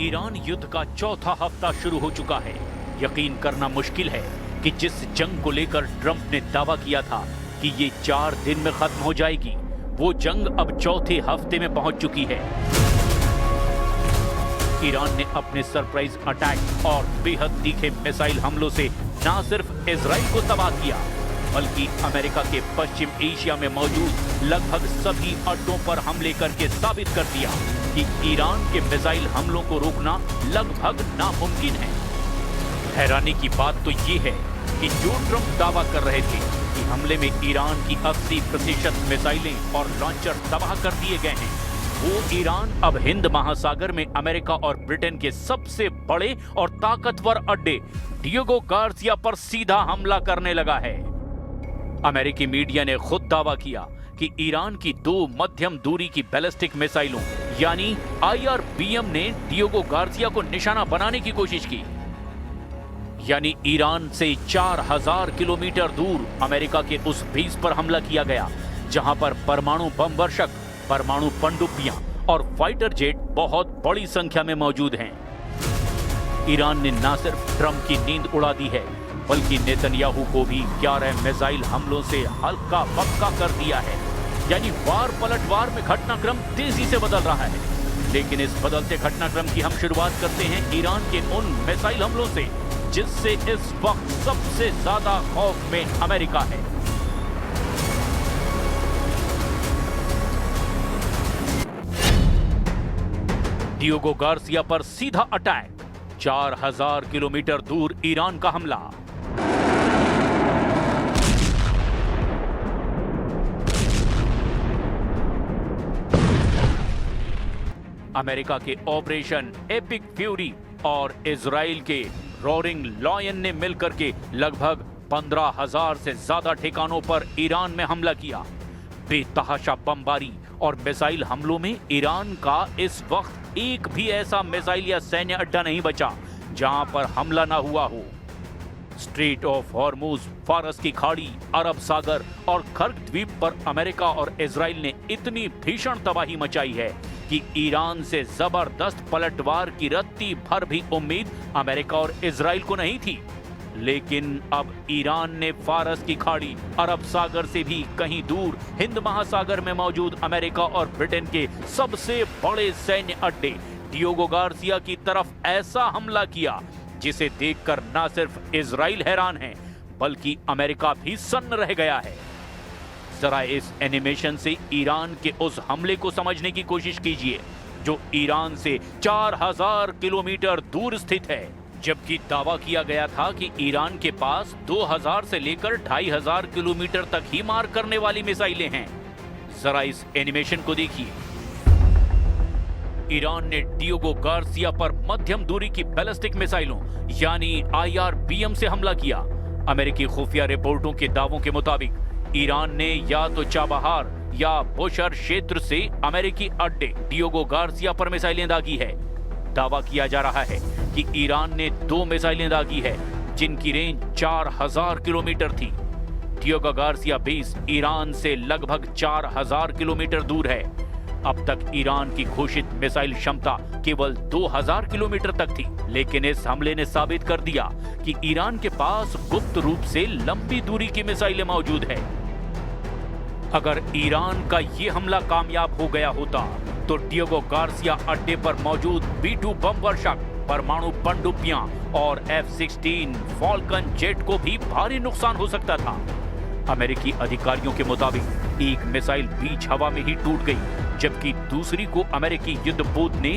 Iran युद्ध का चौथा हफ्ता शुरू हो चुका है। यकीन करना मुश्किल है कि जिस जंग को लेकर ट्रंप ने दावा किया था कि ये 4 दिन में खत्म हो जाएगी, वो जंग अब चौथे हफ्ते में पहुंच चुकी है। ईरान ने अपने सरप्राइज अटैक और बेहद तीखे मिसाइल हमलों से न सिर्फ इजराइल को तबाह किया, बल्कि अमेरिका के पश्चिम एशिया में मौजूद लगभग सभी अड्डों पर हमले करके साबित कर दिया कि ईरान के मिसाइल हमलों को रोकना लगभग नामुमकिन है। हैरानी की बात तो ये है कि जो ट्रंप दावा कर रहे थे कि हमले में ईरान की 80% मिसाइलें और लॉन्चर तबाह कर दिए गए हैं, वो ईरान अब हिंद महासागर में अमेरिका और ब्रिटेन के सबसे बड़े और ताकतवर अड्डे डिएगो गार्सिया पर सीधा हमला करने लगा है। अमेरिकी मीडिया ने खुद दावा किया कि ईरान की 2 मध्यम दूरी की बैलिस्टिक मिसाइलों यानी IRBM ने डिएगो गार्सिया को निशाना बनाने की कोशिश की। यानी ईरान से 4000 किलोमीटर दूर अमेरिका के उस बेस पर हमला किया गया जहां पर परमाणु बम वर्षक, परमाणु पनडुब्बियां और फाइटर जेट बहुत बड़ी संख्या में मौजूद हैं। ईरान ने न सिर्फ ट्रंप की नींद उड़ा दी है, बल्कि नेतन्याहू को भी 11 मिसाइल हमलों से हल्का बक्का कर दिया है। यानी वार पलटवार में घटनाक्रम तेजी से बदल रहा है। लेकिन इस बदलते घटनाक्रम की हम शुरुआत करते हैं ईरान के उन मिसाइल हमलों से जिससे इस वक्त सबसे ज्यादा खौफ में अमेरिका है। डिएगो गार्सिया पर सीधा अटैक, 4000 किलोमीटर दूर ईरान का हमला। अमेरिका के ऑपरेशन एपिक फ्यूरी और इजराइल के रोरिंग लॉयन ने मिलकर के लगभग 15,000 से ज्यादा ठिकानों पर ईरान में हमला किया। बेतहाशा बमबारी और मिसाइल हमलों में ईरान का इस वक्त एक भी ऐसा मिसाइल या सैन्य अड्डा नहीं बचा जहां पर हमला ना हुआ हो। स्ट्रेट ऑफ हॉर्मुज, फारस की खाड़ी, अरब सागर और कर्क द्वीप पर अमेरिका और इजराइल ने इतनी भीषण तबाही मचाई है कि ईरान से जबरदस्त पलटवार की रत्ती भर भी उम्मीद अमेरिका और इजराइल को नहीं थी। लेकिन अब ईरान ने फारस की खाड़ी, अरब सागर से भी कहीं दूर हिंद महासागर में मौजूद अमेरिका और ब्रिटेन के सबसे बड़े सैन्य अड्डे डिएगो गार्सिया की तरफ ऐसा हमला किया जिसे देखकर न सिर्फ इजराइल हैरान है, बल्कि अमेरिका भी सन्न रह गया है। जरा इस एनिमेशन से ईरान के उस हमले को समझने की कोशिश कीजिए जो ईरान से 4000 किलोमीटर दूर स्थित है, जबकि दावा किया गया था कि ईरान के पास 2000 से लेकर 2500 किलोमीटर तक ही मार करने वाली मिसाइलें हैं। जरा इस एनिमेशन को देखिए। ईरान ने डिएगो गार्सिया पर मध्यम दूरी की बैलिस्टिक मिसाइलों यानी IRBM से हमला किया। अमेरिकी खुफिया रिपोर्टों के दावों के मुताबिक ईरान ने या तो चाबहार या बुशर क्षेत्र से अमेरिकी अड्डे डिएगो गार्सिया पर मिसाइलें दागी है। दावा किया जा रहा है कि ईरान ने 2 मिसाइलें दागी है जिनकी रेंज 4000 किलोमीटर थी। डिएगो गार्सिया बेस ईरान से लगभग 4000 किलोमीटर दूर है। अब तक ईरान की घोषित मिसाइल क्षमता केवल 2000 किलोमीटर तक थी, लेकिन इस हमले ने साबित कर दिया कि ईरान के पास गुप्त रूप से लंबी दूरी की मिसाइलें मौजूद है। अगर ईरान का ये हमला कामयाब हो गया होता तो डिएगो गार्सिया अड्डे पर मौजूद B-2 बम वर्षक, परमाणु पनडुब्बियां और F-16 फॉल्कन जेट को भी भारी नुकसान हो सकता था। अमेरिकी अधिकारियों के मुताबिक एक मिसाइल बीच हवा में ही टूट गई, जबकि दूसरी को अमेरिकी युद्धपोत ने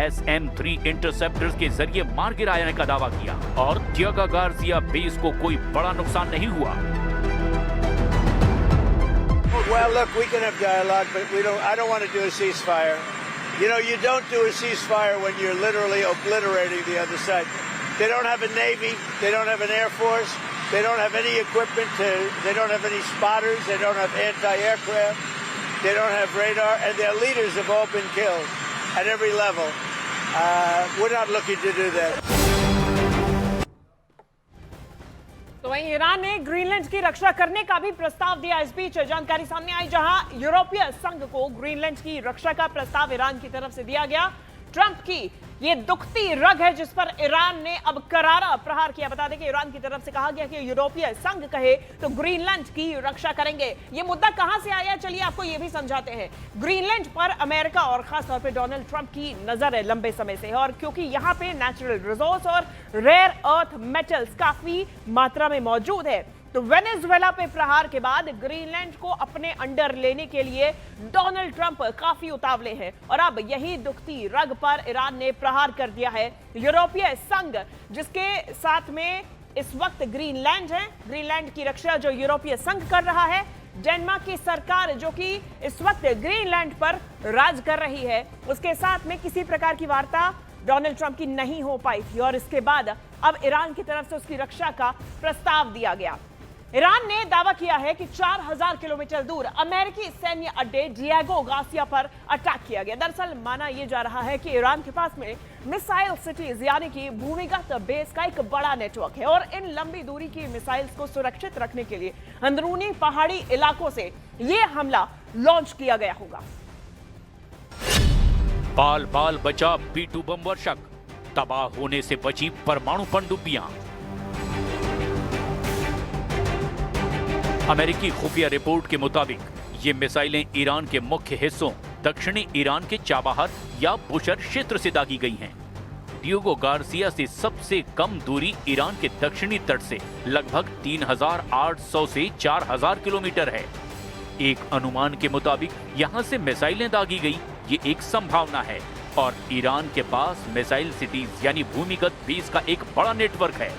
SM-3 इंटरसेप्टर्स के जरिए मार गिराने का दावा किया और डिएगो गार्सिया बेस को कोई बड़ा नुकसान नहीं हुआ। Well, look, we can have dialogue, but I don't want to do a ceasefire. You know, you don't do a ceasefire when you're literally obliterating the other side. They don't have a Navy. They don't have an Air Force. They don't have any equipment. They don't have any spotters. They don't have anti-aircraft. They don't have radar. And their leaders have all been killed at every level. We're not looking to do that. तो वहीं Iran ने Greenland की रक्षा करने का भी प्रस्ताव दिया। इस बीच जानकारी सामने आई जहां यूरोपीय संघ को ग्रीनलैंड की रक्षा का प्रस्ताव ईरान की तरफ से दिया गया। ट्रंप की ये दुखती रग है जिस पर ईरान ने अब करारा प्रहार किया। बता दें कि ईरान की तरफ से कहा गया कि यूरोपीय संघ कहे तो ग्रीनलैंड की रक्षा करेंगे। ये मुद्दा कहां से आया, चलिए आपको ये भी समझाते हैं। ग्रीनलैंड पर अमेरिका और खासतौर पे डोनाल्ड ट्रंप की नजर है लंबे समय से, और क्योंकि यहां पे नेचुरल रिसोर्स और रेयर अर्थ मेटल्स काफी मात्रा में मौजूद है, तो वेनेजुएला पे प्रहार के बाद ग्रीनलैंड को अपने अंडर लेने के लिए डोनाल्ड ट्रंप काफी उतावले हैं, और अब यही दुखती रग पर ईरान ने प्रहार कर दिया है। यूरोपीय संघ जिसके साथ में इस वक्त ग्रीनलैंड है, ग्रीनलैंड की रक्षा जो यूरोपीय संघ कर रहा है, डेनमार्क की सरकार जो कि इस वक्त ग्रीनलैंड पर राज कर रही है, उसके साथ में किसी प्रकार की वार्ता डोनाल्ड ट्रंप की नहीं हो पाई थी, और इसके बाद अब ईरान की तरफ से उसकी रक्षा का प्रस्ताव दिया गया। ईरान ने दावा किया है कि 4000 किलोमीटर दूर अमेरिकी सैन्य अड्डे डिएगो गार्सिया पर अटैक किया गया। दरअसल माना यह जा रहा है कि ईरान के पास में मिसाइल सिटीज यानी कि भूमिगत बेस का एक बड़ा नेटवर्क है, और इन लंबी दूरी की मिसाइल्स को सुरक्षित रखने के लिए अंदरूनी पहाड़ी इलाकों से यह हमला लॉन्च किया गया होगा। बाल बाल बचा B-2 बम वर्षक, तबाह होने से बची परमाणु पनडुब्बियां। अमेरिकी खुफिया रिपोर्ट के मुताबिक ये मिसाइलें ईरान के मुख्य हिस्सों दक्षिणी ईरान के चाबाहर या बुशर क्षेत्र से दागी गई हैं। डिएगो गार्सिया से सबसे कम दूरी ईरान के दक्षिणी तट से लगभग 3800 से 4000 किलोमीटर है। एक अनुमान के मुताबिक यहां से मिसाइलें दागी गई, ये एक संभावना है, और ईरान के पास मिसाइल सिटीज यानी भूमिगत बेस का एक बड़ा नेटवर्क है।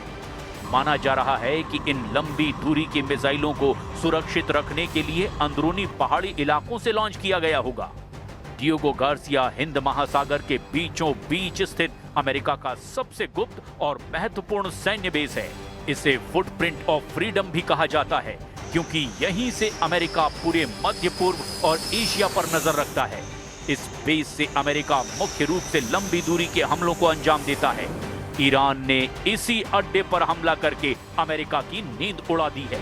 माना जा रहा है कि इन लंबी दूरी की मिसाइलों को सुरक्षित रखने के लिए अंदरूनी पहाड़ी इलाकों से लॉन्च किया गया होगा। डिएगो गार्सिया हिंद महासागर के बीचों बीच स्थित अमेरिका का सबसे गुप्त और महत्वपूर्ण सैन्य बेस है। इसे फुटप्रिंट ऑफ फ्रीडम भी कहा जाता है, क्योंकि यहीं से अमेरिका पूरे मध्य पूर्व और एशिया पर नजर रखता है। इस बेस से अमेरिका मुख्य रूप से लंबी दूरी के हमलों को अंजाम देता है। ईरान ने इसी अड्डे पर हमला करके अमेरिका की नींद उड़ा दी है।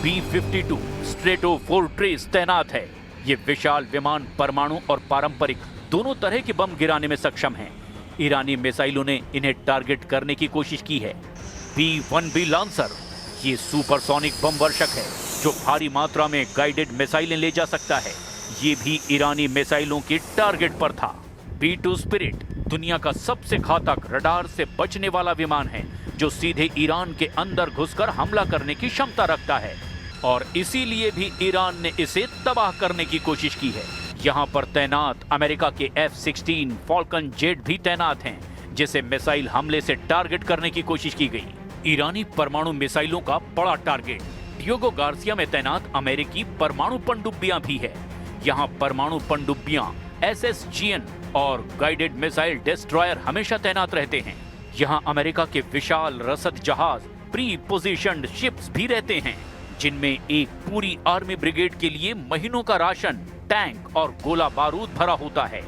B-52 स्ट्रेटोफोर्ट्रेस तैनात है। ये विशाल विमान परमाणु और पारंपरिक दोनों तरह के बम गिराने में सक्षम हैं। ईरानी मिसाइलों ने इन्हें टारगेट करने की कोशिश की है। B-1B लांसर ये सुपरसोनिक बम वर्षक है जो भारी मात्रा में गाइडेड मिसाइलें ले जा सकता है। ये भी ईरानी मिसाइलों के टारगेट पर था। B-2 स्पिरिट दुनिया का सबसे घातक रडार से बचने वाला विमान है जो सीधे ईरान के अंदर घुसकर हमला करने की क्षमता रखता है, और इसीलिए भी ईरान ने इसे तबाह करने की कोशिश की है। यहाँ पर तैनात अमेरिका के F-16 फॉल्कन जेट भी तैनात हैं, जिसे मिसाइल हमले से टारगेट करने की कोशिश की गई। ईरानी परमाणु मिसाइलों का बड़ा टारगेट डिएगो गार्सिया में तैनात अमेरिकी परमाणु पनडुब्बियां भी है। यहाँ परमाणु पनडुब्बियां, SSGN और गाइडेड मिसाइल डिस्ट्रॉयर हमेशा तैनात रहते हैं। यहाँ अमेरिका के विशाल रसद जहाज प्री पोजिशन्ड शिप्स भी रहते हैं, जिनमें एक पूरी आर्मी ब्रिगेड के लिए महीनों का राशन, टैंक और गोला बारूद भरा होता है।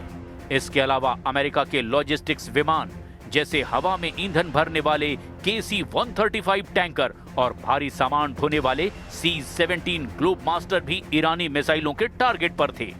इसके अलावा अमेरिका के लॉजिस्टिक्स विमान जैसे हवा में ईंधन भरने वाले KC-135 टैंकर और भारी सामान ढोने वाले C-17 ग्लोब मास्टर भी ईरानी मिसाइलों के टारगेट पर थे।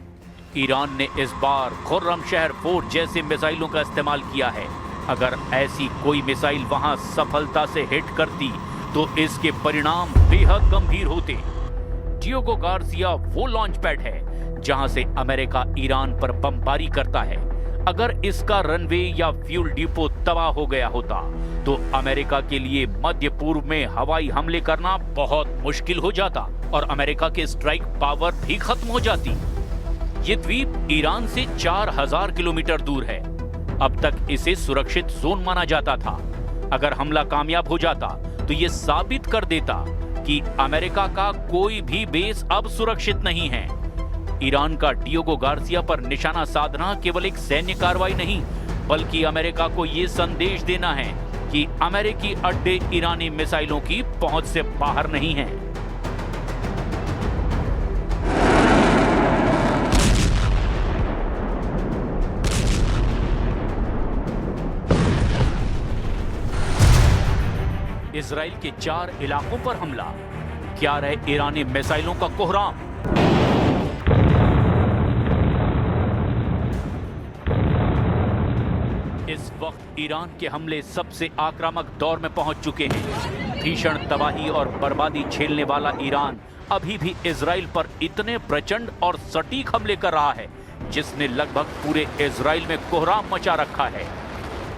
ईरान ने इस बार खुर्रमशहर 4 जैसे मिसाइलों का इस्तेमाल किया है। अगर ऐसी कोई मिसाइल वहां सफलता से हिट करती तो इसके परिणाम बेहद गंभीर होते। डिएगो गार्सिया वो लॉन्च पैड है जहां से अमेरिका ईरान पर बमबारी करता है। अगर इसका रनवे या फ्यूल डिपो तबाह हो गया होता तो अमेरिका के लिए मध्य पूर्व में हवाई हमले करना बहुत मुश्किल हो जाता और अमेरिका के स्ट्राइक पावर भी खत्म हो जाती। ये द्वीप ईरान से 4000 किलोमीटर दूर है। अब तक इसे सुरक्षित जोन माना जाता था। अगर हमला कामयाब हो जाता तो ये साबित कर देता कि अमेरिका का कोई भी बेस अब सुरक्षित नहीं है। ईरान का डिएगो गार्सिया पर निशाना साधना केवल एक सैन्य कार्रवाई नहीं, बल्कि अमेरिका को यह संदेश देना है कि अमेरिकी अड्डे ईरानी मिसाइलों की पहुंच से बाहर नहीं हैं। इजराइल के 4 इलाकों पर हमला, क्या रहे ईरानी मिसाइलों का कोहराम। ईरान के हमले सबसे आक्रामक दौर में पहुंच चुके हैं। भीषण तबाही और बर्बादी झेलने वाला ईरान अभी भी इजराइल पर इतने प्रचंड और सटीक हमले कर रहा है जिसने लगभग पूरे इजराइल में कोहराम मचा रखा है।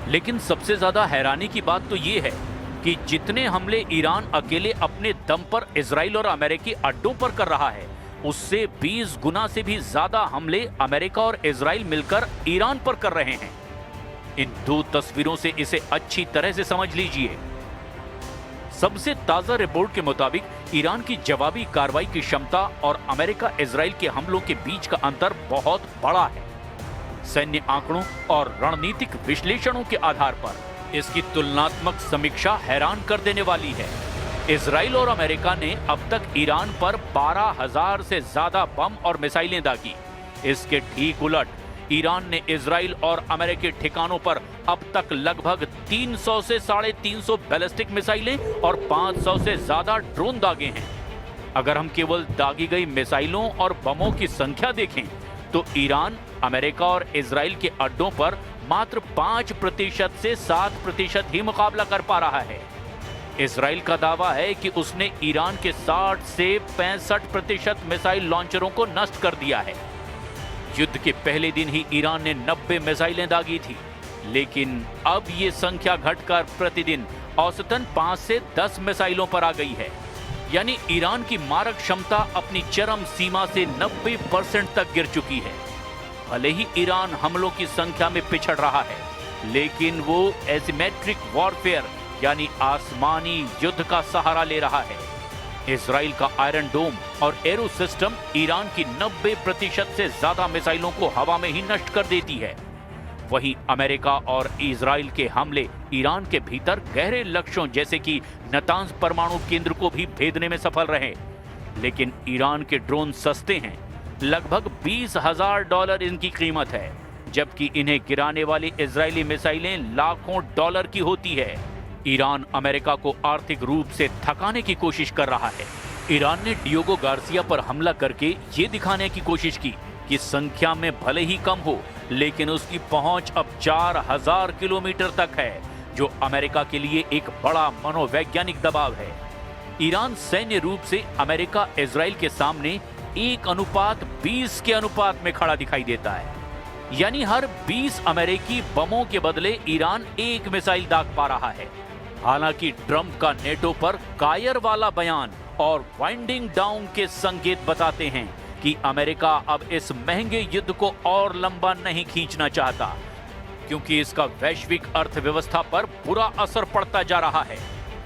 लेकिन सबसे ज्यादा हैरानी की बात तो ये है कि जितने हमले ईरान अकेले अपने दम पर इजराइल और अमेरिकी अड्डों पर कर रहा है, उससे 20 गुना से भी ज्यादा हमले अमेरिका और इजराइल मिलकर ईरान पर कर रहे हैं। इन दो तस्वीरों से इसे अच्छी तरह से समझ लीजिए। सबसे ताजा रिपोर्ट के मुताबिक ईरान की जवाबी कार्रवाई की क्षमता और अमेरिका इजराइल के हमलों के बीच का अंतर बहुत बड़ा है। सैन्य आंकड़ों और रणनीतिक विश्लेषणों के आधार पर इसकी तुलनात्मक समीक्षा हैरान कर देने वाली है। इजराइल और अमेरिका ने अब तक ईरान पर 12,000 से ज्यादा बम और मिसाइलें दागी। इसके ठीक उलट ईरान ने इजराइल और अमेरिकी ठिकानों पर अब तक लगभग 300 से 350 बैलिस्टिक मिसाइलें और 500 से ज्यादा ड्रोन दागे हैं। अगर हम केवल दागी गई मिसाइलों और बमों की संख्या देखें तो ईरान अमेरिका और इजराइल के अड्डों पर मात्र 5% से 7% ही मुकाबला कर पा रहा है। इजराइल का दावा है कि उसने ईरान के 60 से 65% मिसाइल लॉन्चरों को नष्ट कर दिया है। युद्ध के पहले दिन ही ईरान ने 90 मिसाइलें दागी थी, लेकिन अब ये संख्या घटकर प्रतिदिन औसतन 5 से 10 मिसाइलों पर आ गई है। यानी ईरान की मारक क्षमता अपनी चरम सीमा से 90% तक गिर चुकी है। भले ही ईरान हमलों की संख्या में पिछड़ रहा है, लेकिन वो एसिमेट्रिक वॉरफेयर यानी आसमानी युद्ध का सहारा ले रहा है। इजराइल का आयरन डोम और एरो सिस्टम ईरान की 90% से ज्यादा मिसाइलों को हवा में ही नष्ट कर देती है। वहीं अमेरिका और इजराइल के हमले ईरान के भीतर गहरे लक्ष्यों जैसे कि नतांज परमाणु केंद्र को भी भेदने में सफल रहे। लेकिन ईरान के ड्रोन सस्ते हैं, लगभग $20,000 इनकी कीमत है, जबकि इन्हें गिराने वाली इजरायली मिसाइलें लाखों डॉलर की होती है। ईरान अमेरिका को आर्थिक रूप से थकाने की कोशिश कर रहा है। ईरान ने डियोगो गार्सिया पर हमला करके ये दिखाने की कोशिश की कि संख्या में भले ही कम हो, लेकिन उसकी पहुंच अब 4,000 किलोमीटर तक है, जो अमेरिका के लिए एक बड़ा मनोवैज्ञानिक दबाव है। ईरान सैन्य रूप से अमेरिका इजराइल के सामने 1:20 के अनुपात में खड़ा दिखाई देता है। यानी हर 20 अमेरिकी बमों के बदले ईरान 1 मिसाइल दाग पा रहा है। हालांकि ट्रंप का नेटो पर कायर वाला बयान और वाइंडिंग डाउन के संकेत बताते हैं कि अमेरिका अब इस महंगे युद्ध को और लंबा नहीं खींचना चाहता, क्योंकि इसका वैश्विक अर्थव्यवस्था पर बुरा असर पड़ता जा रहा है।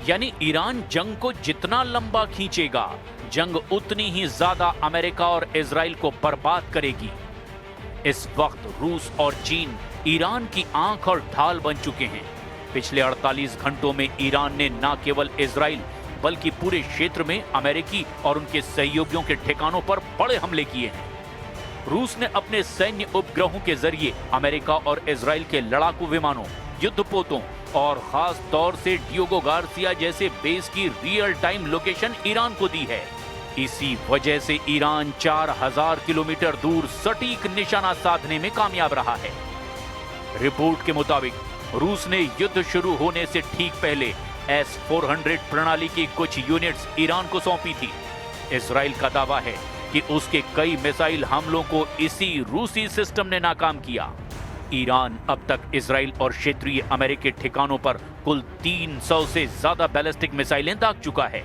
यानी ईरान जंग को जितना लंबा खींचेगा, जंग उतनी ही ज्यादा अमेरिका और इजराइल को बर्बाद करेगी। इस वक्त रूस और चीन ईरान की आंख और ढाल बन चुके हैं। पिछले 48 घंटों में ईरान ने न केवल इजराइल बल्कि पूरे क्षेत्र में अमेरिकी और उनके सहयोगियों के ठिकानों पर बड़े हमले किए हैं। रूस ने अपने सैन्य उपग्रहों के जरिए अमेरिका और इजराइल के लड़ाकू विमानों, युद्धपोतों और खास तौर से डियोगो गार्सिया जैसे बेस की रियल टाइम लोकेशन ईरान को दी है। इसी वजह से ईरान 4,000 किलोमीटर दूर सटीक निशाना साधने में कामयाब रहा है। रिपोर्ट के मुताबिक रूस ने युद्ध शुरू होने से ठीक पहले S-400 प्रणाली की कुछ यूनिट्स ईरान को सौंपी थी। इजराइल का दावा है कि उसके कई मिसाइल हमलों को इसी रूसी सिस्टम ने नाकाम किया। ईरान अब तक इजराइल और क्षेत्रीय अमेरिकी ठिकानों पर कुल 300 से ज्यादा बैलिस्टिक मिसाइलें दाग चुका है।